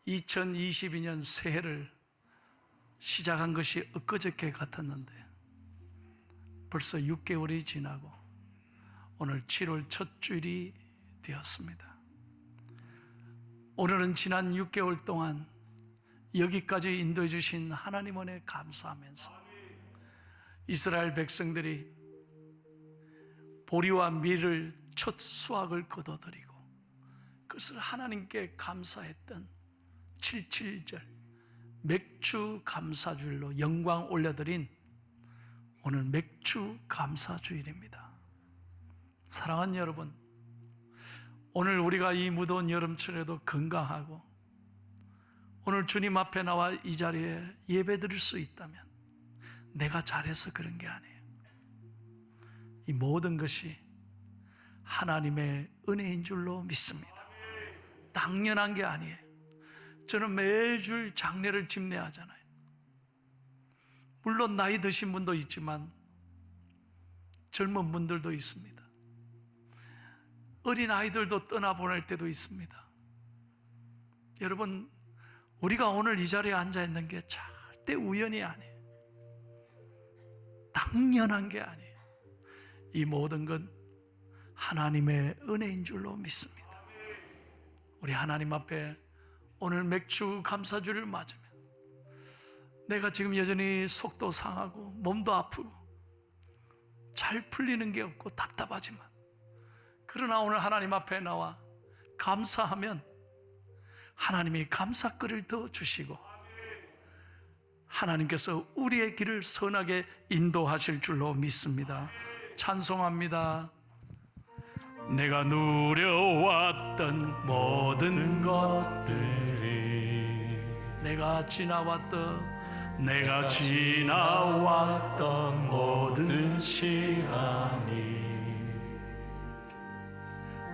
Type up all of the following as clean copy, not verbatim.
2022년 새해를 시작한 것이 엊그저께 같았는데 벌써 6개월이 지나고 오늘 7월 첫 주일이 되었습니다. 오늘은 지난 6개월 동안 여기까지 인도해 주신 하나님 은혜에 감사하면서 이스라엘 백성들이 보리와 밀을 첫 수확을 거둬들이고 그것을 하나님께 감사했던 77절 맥주 감사주일로 영광 올려드린 오늘 맥주 감사주일입니다. 사랑하는 여러분, 오늘 우리가 이 무더운 여름철에도 건강하고 오늘 주님 앞에 나와 이 자리에 예배드릴 수 있다면 내가 잘해서 그런 게 아니에요. 이 모든 것이 하나님의 은혜인 줄로 믿습니다. 당연한 게 아니에요. 저는 매주 장례를 집례하잖아요. 물론 나이 드신 분도 있지만 젊은 분들도 있습니다. 어린 아이들도 떠나보낼 때도 있습니다. 여러분, 우리가 오늘 이 자리에 앉아 있는 게 절대 우연이 아니에요. 당연한 게 아니에요. 이 모든 건 하나님의 은혜인 줄로 믿습니다. 우리 하나님 앞에 오늘 맥주 감사주를 맞으면 내가 지금 여전히 속도 상하고 몸도 아프고 잘 풀리는 게 없고 답답하지만 그러나 오늘 하나님 앞에 나와 감사하면 하나님이 감사거리를 더 주시고 하나님께서 우리의 길을 선하게 인도하실 줄로 믿습니다. 찬송합니다. 내가 누려왔던 모든 것들이 내가 지나왔던 모든 시간이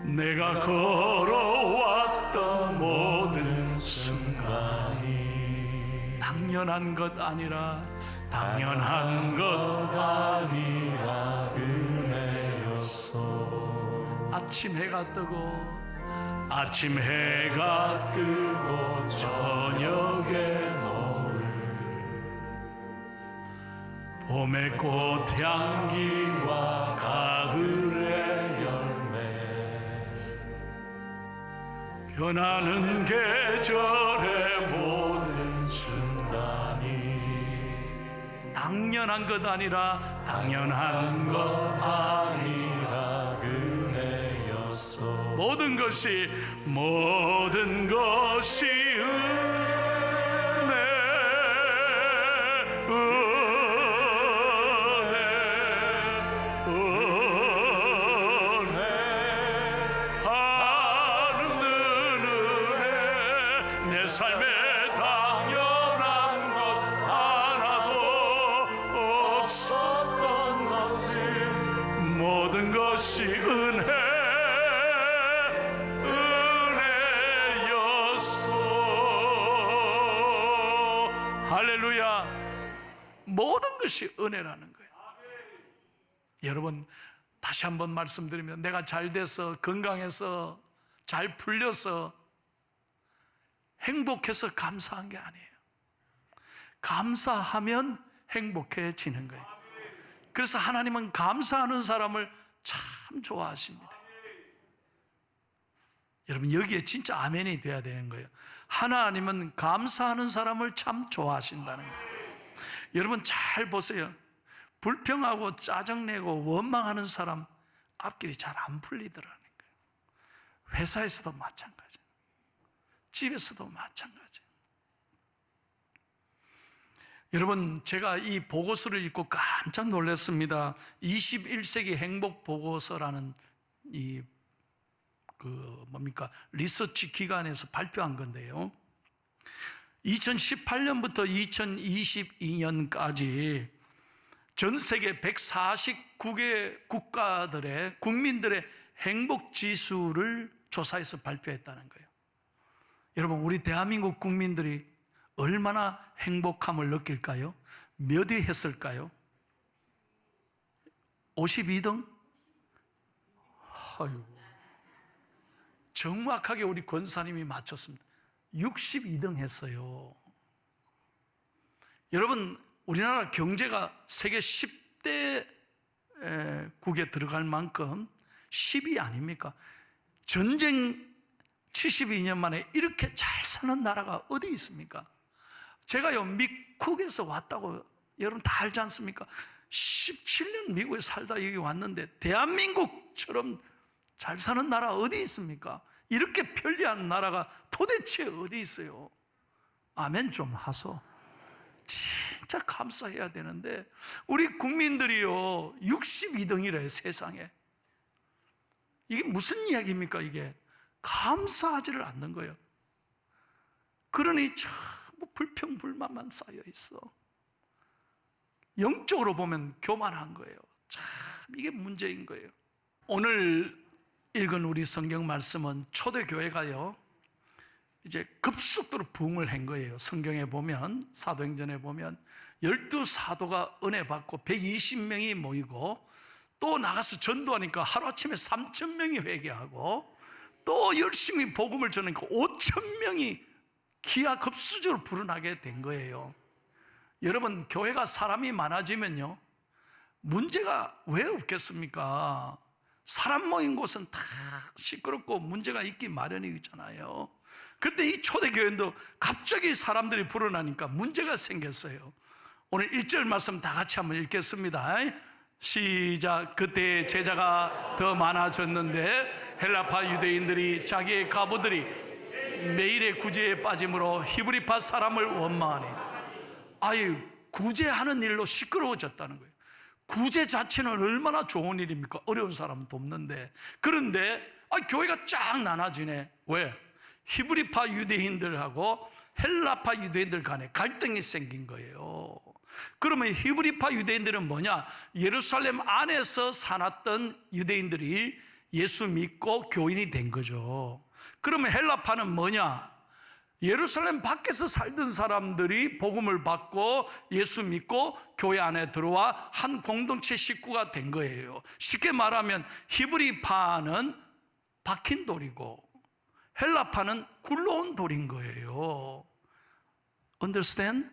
내가 걸어왔던 모든 순간이 당연한 것 아니라 은혜였어. 아침 해가 뜨고 저녁에 봄의 꽃향기와 가을의 열매 변하는 계절의 모든 순간이 당연한 것 아니라 은혜였어. 모든 것이 내 삶에 당연한 것 하나도 없었던 것이 모든 것이 은혜였어. 할렐루야. 모든 것이 은혜라는 거예요. 여러분, 다시 한번 말씀드리면 내가 잘 돼서 건강해서 잘 풀려서 행복해서 감사한 게 아니에요. 감사하면 행복해지는 거예요. 그래서 하나님은 감사하는 사람을 참 좋아하십니다. 여러분, 여기에 진짜 아멘이 돼야 되는 거예요. 하나님은 감사하는 사람을 참 좋아하신다는 거예요. 여러분 잘 보세요. 불평하고 짜증내고 원망하는 사람 앞길이 잘 안 풀리더라는 거예요. 회사에서도 마찬가지, 집에서도 마찬가지. 여러분, 제가 이 보고서를 읽고 깜짝 놀랐습니다. 21세기 행복 보고서라는 리서치 기관에서 발표한 건데요. 2018년부터 2022년까지 전 세계 149개 국가들의 국민들의 행복 지수를 조사해서 발표했다는 거예요. 여러분, 우리 대한민국 국민들이 얼마나 행복함을 느낄까요? 몇 위 했을까요? 52등? 아유, 정확하게 우리 권사님이 맞췄습니다. 62등 했어요. 여러분, 우리나라 경제가 세계 10대 국에 들어갈 만큼 10위 아닙니까? 전쟁 72년 만에 이렇게 잘 사는 나라가 어디 있습니까? 제가요, 미국에서 왔다고 여러분 다 알지 않습니까? 17년 미국에 살다 여기 왔는데 대한민국처럼 잘 사는 나라 어디 있습니까? 이렇게 편리한 나라가 도대체 어디 있어요? 아멘 좀 하소. 진짜 감사해야 되는데 우리 국민들이요 62등이래요 세상에. 이게 무슨 이야기입니까? 이게 감사하지를 않는 거예요. 그러니 전부 불평불만만 쌓여 있어. 영적으로 보면 교만한 거예요. 참 이게 문제인 거예요. 오늘 읽은 우리 성경 말씀은 초대교회가요 이제 급속도로 부흥을 한 거예요. 성경에 보면, 사도행전에 보면 12사도가 은혜 받고 120명이 모이고, 또 나가서 전도하니까 하루아침에 3,000명이 회개하고, 또 열심히 복음을 전하니까 5,000명이 기하급수적으로 불어나게 된 거예요. 여러분, 교회가 사람이 많아지면요 문제가 왜 없겠습니까? 사람 모인 곳은 다 시끄럽고 문제가 있기 마련이잖아요. 그런데 이 초대교회도 갑자기 사람들이 불어나니까 문제가 생겼어요. 오늘 1절 말씀 다 같이 한번 읽겠습니다. 시작. 그때 제자가 더 많아졌는데 헬라파 유대인들이 자기의 가부들이 매일의 구제에 빠짐으로 히브리파 사람을 원망하니, 아유, 구제하는 일로 시끄러워졌다는 거예요. 구제 자체는 얼마나 좋은 일입니까? 어려운 사람 돕는데. 그런데 교회가 쫙 나눠지네. 왜? 히브리파 유대인들하고 헬라파 유대인들 간에 갈등이 생긴 거예요. 그러면 히브리파 유대인들은 뭐냐? 예루살렘 안에서 살았던 유대인들이 예수 믿고 교인이 된 거죠. 그러면 헬라파는 뭐냐? 예루살렘 밖에서 살던 사람들이 복음을 받고 예수 믿고 교회 안에 들어와 한 공동체 식구가 된 거예요. 쉽게 말하면 히브리파는 박힌 돌이고 헬라파는 굴러온 돌인 거예요. Understand?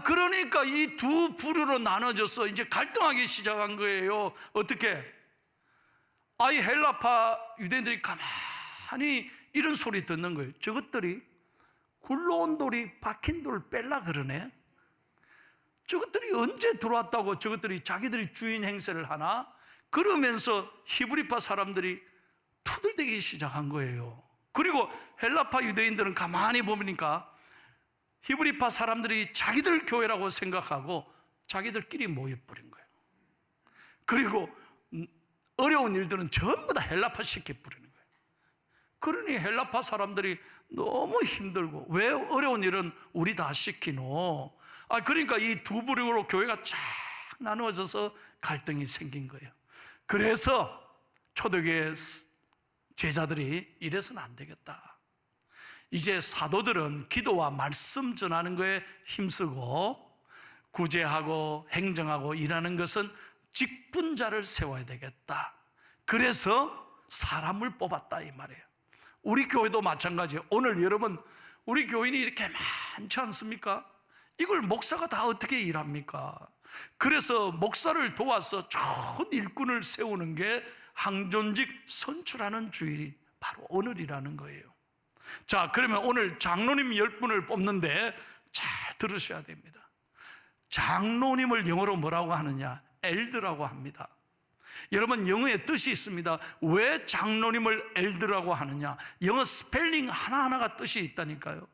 그러니까 이 두 부류로 나눠져서 이제 갈등하기 시작한 거예요. 어떻게? 이 헬라파 유대인들이 가만히 이런 소리 듣는 거예요. 저것들이 굴러온 돌이 박힌 돌을 뺄라 그러네. 저것들이 언제 들어왔다고 저것들이 자기들이 주인 행세를 하나? 그러면서 히브리파 사람들이 투덜대기 시작한 거예요. 그리고 헬라파 유대인들은 가만히 보니까 히브리파 사람들이 자기들 교회라고 생각하고 자기들끼리 모여버린 거예요. 그리고 어려운 일들은 전부 다 헬라파 시켜버리는 거예요. 그러니 헬라파 사람들이 너무 힘들고, 왜 어려운 일은 우리 다 시키노? 그러니까 이 두 부류로 교회가 쫙 나누어져서 갈등이 생긴 거예요. 그래서 초대교회 제자들이 이래서는 안 되겠다. 이제 사도들은 기도와 말씀 전하는 거에 힘쓰고 구제하고 행정하고 일하는 것은 직분자를 세워야 되겠다. 그래서 사람을 뽑았다 이 말이에요. 우리 교회도 마찬가지예요. 오늘 여러분, 우리 교인이 이렇게 많지 않습니까? 이걸 목사가 다 어떻게 일합니까? 그래서 목사를 도와서 좋은 일꾼을 세우는 게 항존직 선출하는 주일이 바로 오늘이라는 거예요. 자, 그러면 오늘 장로님 10분을 뽑는데 잘 들으셔야 됩니다. 장로님을 영어로 뭐라고 하느냐? 엘드라고 합니다. 여러분, 영어의 뜻이 있습니다. 왜 장로님을 엘드라고 하느냐? 영어 스펠링 하나하나가 뜻이 있다니까요.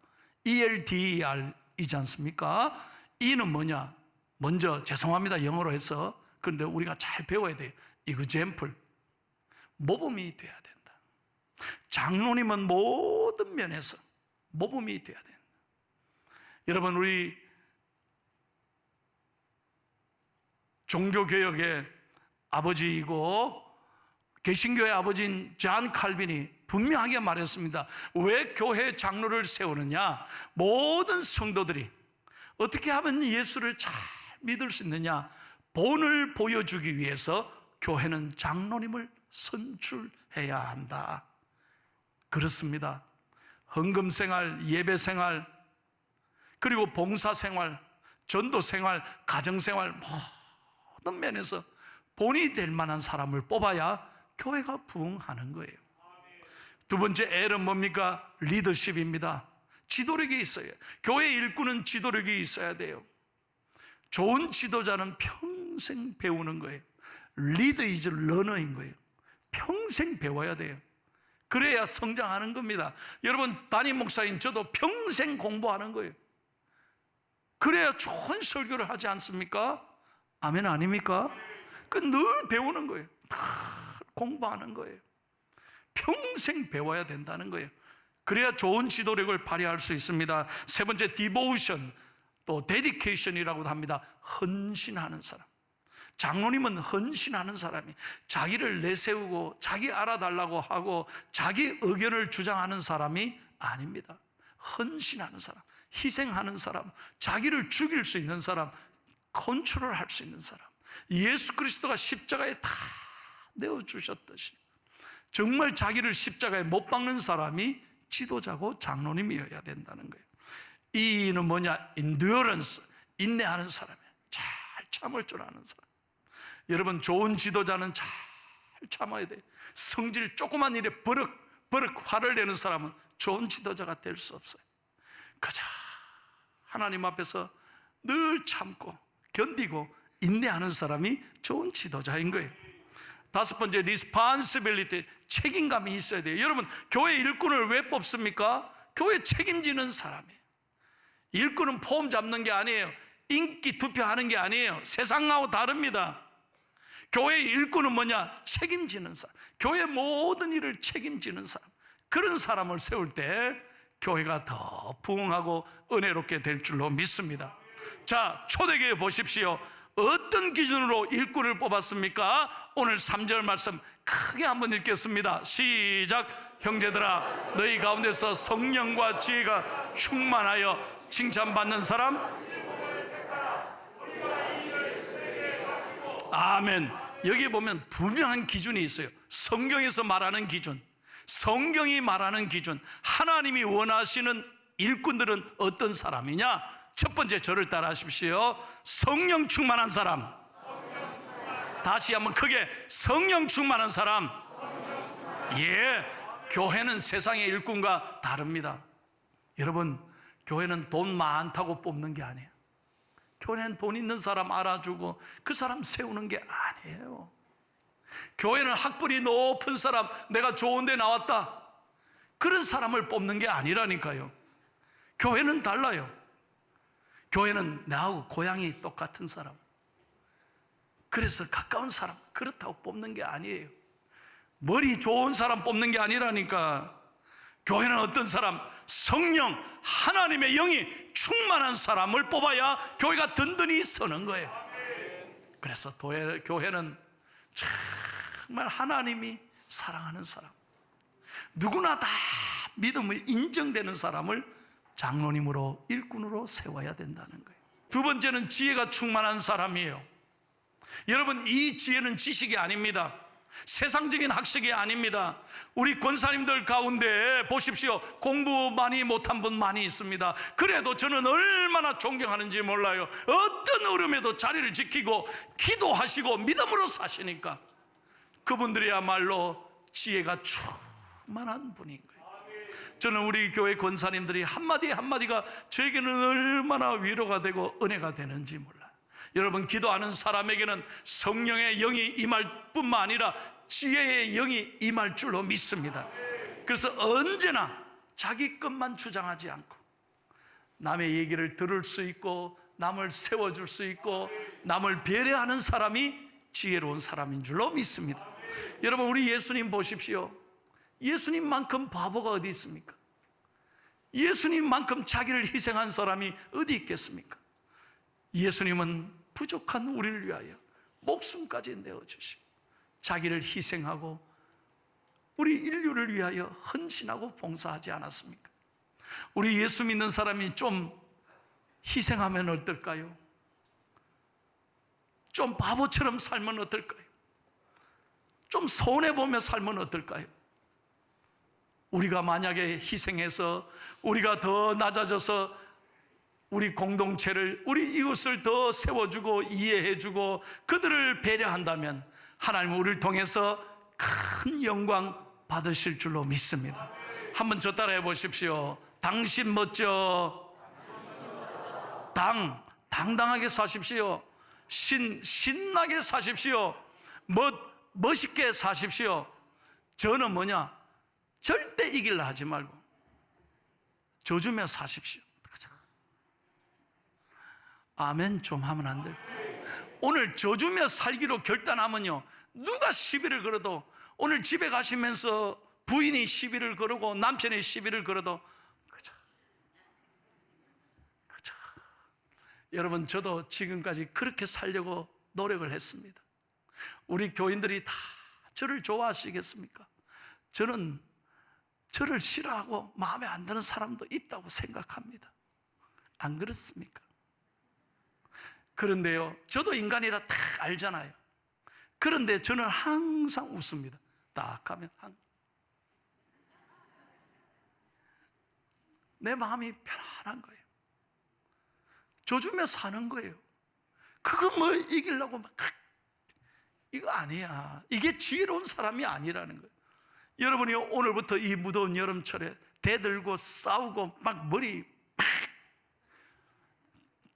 ELDER이지 않습니까? E는 뭐냐? 먼저 죄송합니다, 영어로 해서. 그런데 우리가 잘 배워야 돼요. example, 모범이 돼야 된다. 장로님은 모든 면에서 모범이 돼야 된다. 여러분, 우리 종교개혁의 아버지이고 개신교의 아버지인 잔 칼빈이 분명하게 말했습니다. 왜 교회 장로를 세우느냐? 모든 성도들이 어떻게 하면 예수를 잘 믿을 수 있느냐? 본을 보여주기 위해서 교회는 장로님을 선출해야 한다. 그렇습니다. 헌금 생활, 예배 생활, 그리고 봉사 생활, 전도 생활, 가정 생활, 모든 면에서 본이 될 만한 사람을 뽑아야 교회가 부흥하는 거예요. 두 번째 L은 뭡니까? 리더십입니다. 지도력이 있어요. 교회 일꾼은 지도력이 있어야 돼요. 좋은 지도자는 평생 배우는 거예요. 리더 이즈 러너인 거예요. 평생 배워야 돼요. 그래야 성장하는 겁니다. 여러분, 담임 목사인 저도 평생 공부하는 거예요. 그래야 좋은 설교를 하지 않습니까? 아멘 아닙니까? 그 늘 배우는 거예요. 늘 공부하는 거예요. 평생 배워야 된다는 거예요. 그래야 좋은 지도력을 발휘할 수 있습니다. 세 번째, 디보우션, 또 데디케이션이라고도 합니다. 헌신하는 사람. 장로님은 헌신하는 사람이, 자기를 내세우고 자기 알아달라고 하고 자기 의견을 주장하는 사람이 아닙니다. 헌신하는 사람, 희생하는 사람, 자기를 죽일 수 있는 사람, 컨트롤할 수 있는 사람. 예수 그리스도가 십자가에 다 내어주셨듯이 정말 자기를 십자가에 못 박는 사람이 지도자고 장로님이어야 된다는 거예요. 이는 뭐냐? endurance, 인내하는 사람이에요. 잘 참을 줄 아는 사람. 여러분, 좋은 지도자는 잘 참아야 돼요. 성질 조그만 일에 버럭 화를 내는 사람은 좋은 지도자가 될 수 없어요. 그저 하나님 앞에서 늘 참고 견디고 인내하는 사람이 좋은 지도자인 거예요. 다섯 번째, responsibility, 책임감이 있어야 돼요. 여러분, 교회 일꾼을 왜 뽑습니까? 교회 책임지는 사람이에요. 일꾼은 폼 잡는 게 아니에요. 인기 투표하는 게 아니에요. 세상하고 다릅니다. 교회 일꾼은 뭐냐? 책임지는 사람. 교회 모든 일을 책임지는 사람. 그런 사람을 세울 때 교회가 더 부흥하고 은혜롭게 될 줄로 믿습니다. 자, 초대교회 보십시오. 어떤 기준으로 일꾼을 뽑았습니까? 오늘 3절 말씀 크게 한번 읽겠습니다. 시작. 형제들아, 너희 가운데서 성령과 지혜가 충만하여 칭찬받는 사람. 아멘. 여기 보면 분명한 기준이 있어요. 성경에서 말하는 기준, 성경이 말하는 기준, 하나님이 원하시는 일꾼들은 어떤 사람이냐? 첫 번째, 저를 따라 하십시오. 성령 충만한 사람. 다시 한번 크게, 성령 충만한 사람. 예, 교회는 세상의 일꾼과 다릅니다. 여러분, 교회는 돈 많다고 뽑는 게 아니에요. 교회는 돈 있는 사람 알아주고 그 사람 세우는 게 아니에요. 교회는 학벌이 높은 사람, 내가 좋은 데 나왔다, 그런 사람을 뽑는 게 아니라니까요. 교회는 달라요. 교회는 나하고 고향이 똑같은 사람, 그래서 가까운 사람, 그렇다고 뽑는 게 아니에요. 머리 좋은 사람 뽑는 게 아니라니까. 교회는 어떤 사람? 성령, 하나님의 영이 충만한 사람을 뽑아야 교회가 든든히 서는 거예요. 그래서 교회는 정말 하나님이 사랑하는 사람, 누구나 다 믿음을 인정되는 사람을 장로님으로, 일꾼으로 세워야 된다는 거예요. 두 번째는 지혜가 충만한 사람이에요. 여러분, 이 지혜는 지식이 아닙니다. 세상적인 학식이 아닙니다. 우리 권사님들 가운데 보십시오. 공부 많이 못한 분 많이 있습니다. 그래도 저는 얼마나 존경하는지 몰라요. 어떤 어려움에도 자리를 지키고 기도하시고 믿음으로 사시니까 그분들이야말로 지혜가 충만한 분인 거예요. 저는 우리 교회 권사님들이 한마디 한마디가 저에게는 얼마나 위로가 되고 은혜가 되는지 몰라요. 여러분, 기도하는 사람에게는 성령의 영이 임할 뿐만 아니라 지혜의 영이 임할 줄로 믿습니다. 그래서 언제나 자기 것만 주장하지 않고 남의 얘기를 들을 수 있고 남을 세워줄 수 있고 남을 배려하는 사람이 지혜로운 사람인 줄로 믿습니다. 여러분, 우리 예수님 보십시오. 예수님만큼 바보가 어디 있습니까? 예수님만큼 자기를 희생한 사람이 어디 있겠습니까? 예수님은 부족한 우리를 위하여 목숨까지 내어주시고 자기를 희생하고 우리 인류를 위하여 헌신하고 봉사하지 않았습니까? 우리 예수 믿는 사람이 좀 희생하면 어떨까요? 좀 바보처럼 살면 어떨까요? 좀 손해보며 살면 어떨까요? 우리가 만약에 희생해서 우리가 더 낮아져서 우리 공동체를, 우리 이웃을 더 세워주고 이해해주고 그들을 배려한다면 하나님은 우리를 통해서 큰 영광 받으실 줄로 믿습니다. 한번 저 따라해 보십시오. 당신 멋져. 당당하게 사십시오. 신나게 사십시오. 멋있게 사십시오. 저는 뭐냐? 절대 이길라 하지 말고 져주며 사십시오. 아멘 좀 하면 안 될까요? 오늘 져주며 살기로 결단하면요, 누가 시비를 걸어도, 오늘 집에 가시면서 부인이 시비를 걸고 남편이 시비를 걸어도 그죠. 여러분, 저도 지금까지 그렇게 살려고 노력을 했습니다. 우리 교인들이 다 저를 좋아하시겠습니까? 저는 저를 싫어하고 마음에 안 드는 사람도 있다고 생각합니다. 안 그렇습니까? 그런데요, 저도 인간이라 다 알잖아요. 그런데 저는 항상 웃습니다. 딱 하면 내 마음이 편안한 거예요. 져주며 사는 거예요. 그거 뭐 이기려고 막 이거 아니야. 이게 지혜로운 사람이 아니라는 거예요. 여러분이 오늘부터 이 무더운 여름철에 대들고 싸우고 막 머리 팍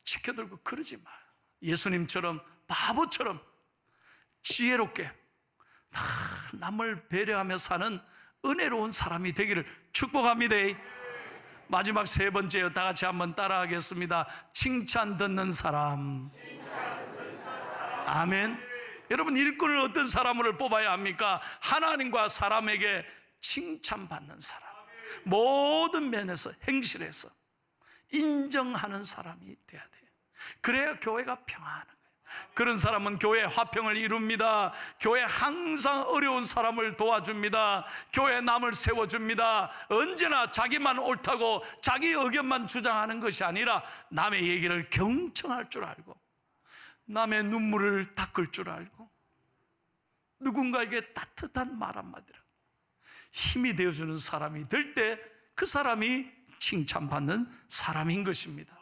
치켜들고 그러지 마요. 예수님처럼 바보처럼 지혜롭게 남을 배려하며 사는 은혜로운 사람이 되기를 축복합니다. 마지막 세 번째요. 다 같이 한번 따라하겠습니다. 칭찬 듣는 사람. 아멘. 여러분, 일꾼을 어떤 사람을 뽑아야 합니까? 하나님과 사람에게 칭찬받는 사람. 모든 면에서, 행실에서 인정하는 사람이 돼야 돼요. 그래야 교회가 평안한 거예요. 그런 사람은 교회 화평을 이룹니다. 교회 항상 어려운 사람을 도와줍니다. 교회 남을 세워줍니다. 언제나 자기만 옳다고 자기 의견만 주장하는 것이 아니라 남의 얘기를 경청할 줄 알고 남의 눈물을 닦을 줄 알고 누군가에게 따뜻한 말 한마디로 힘이 되어주는 사람이 될 때 그 사람이 칭찬받는 사람인 것입니다.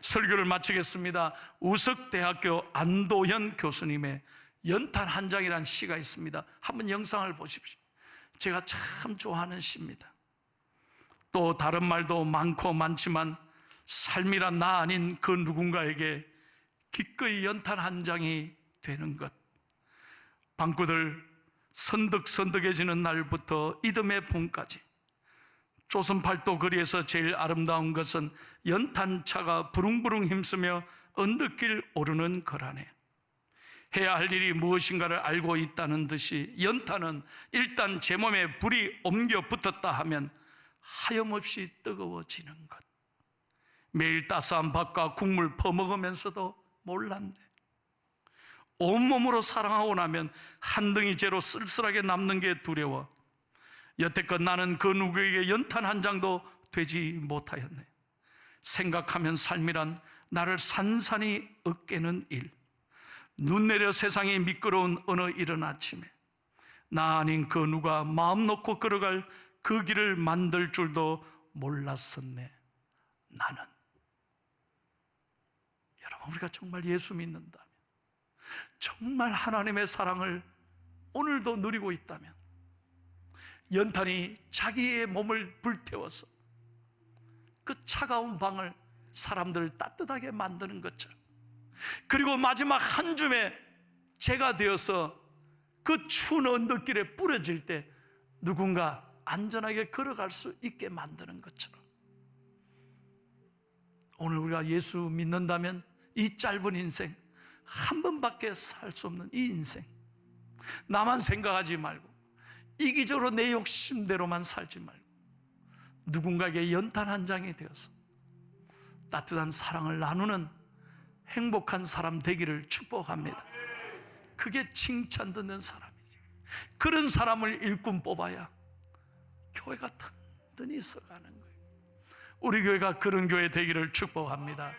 설교를 마치겠습니다. 우석대학교 안도현 교수님의 연탄 한 장이라는 시가 있습니다. 한번 영상을 보십시오. 제가 참 좋아하는 시입니다. 또 다른 말도 많고 많지만 삶이란 나 아닌 그 누군가에게 기꺼이 연탄 한 장이 되는 것. 방구들 선득선득해지는 날부터 이듬해 봄까지 조선팔도 거리에서 제일 아름다운 것은 연탄차가 부릉부릉 힘쓰며 언덕길 오르는 거라네. 해야 할 일이 무엇인가를 알고 있다는 듯이 연탄은 일단 제 몸에 불이 옮겨 붙었다 하면 하염없이 뜨거워지는 것. 매일 따스한 밥과 국물 퍼먹으면서도 몰랐네. 온몸으로 사랑하고 나면 한 덩이 재로 쓸쓸하게 남는 게 두려워. 여태껏 나는 그 누구에게 연탄 한 장도 되지 못하였네. 생각하면 삶이란 나를 산산이 으깨는 일. 눈 내려 세상이 미끄러운 어느 이른 아침에 나 아닌 그 누가 마음 놓고 걸어갈 그 길을 만들 줄도 몰랐었네. 나는. 여러분, 우리가 정말 예수 믿는다면, 정말 하나님의 사랑을 오늘도 누리고 있다면, 연탄이 자기의 몸을 불태워서 그 차가운 방을 사람들을 따뜻하게 만드는 것처럼, 그리고 마지막 한 줌의 재가 되어서 그 추운 언덕길에 뿌려질 때 누군가 안전하게 걸어갈 수 있게 만드는 것처럼, 오늘 우리가 예수 믿는다면 이 짧은 인생, 한 번밖에 살 수 없는 이 인생, 나만 생각하지 말고 이기적으로 내 욕심대로만 살지 말고 누군가에게 연탄 한 장이 되어서 따뜻한 사랑을 나누는 행복한 사람 되기를 축복합니다. 그게 칭찬 듣는 사람이지. 그런 사람을 일꾼 뽑아야 교회가 든든히 서가는 거예요. 우리 교회가 그런 교회 되기를 축복합니다.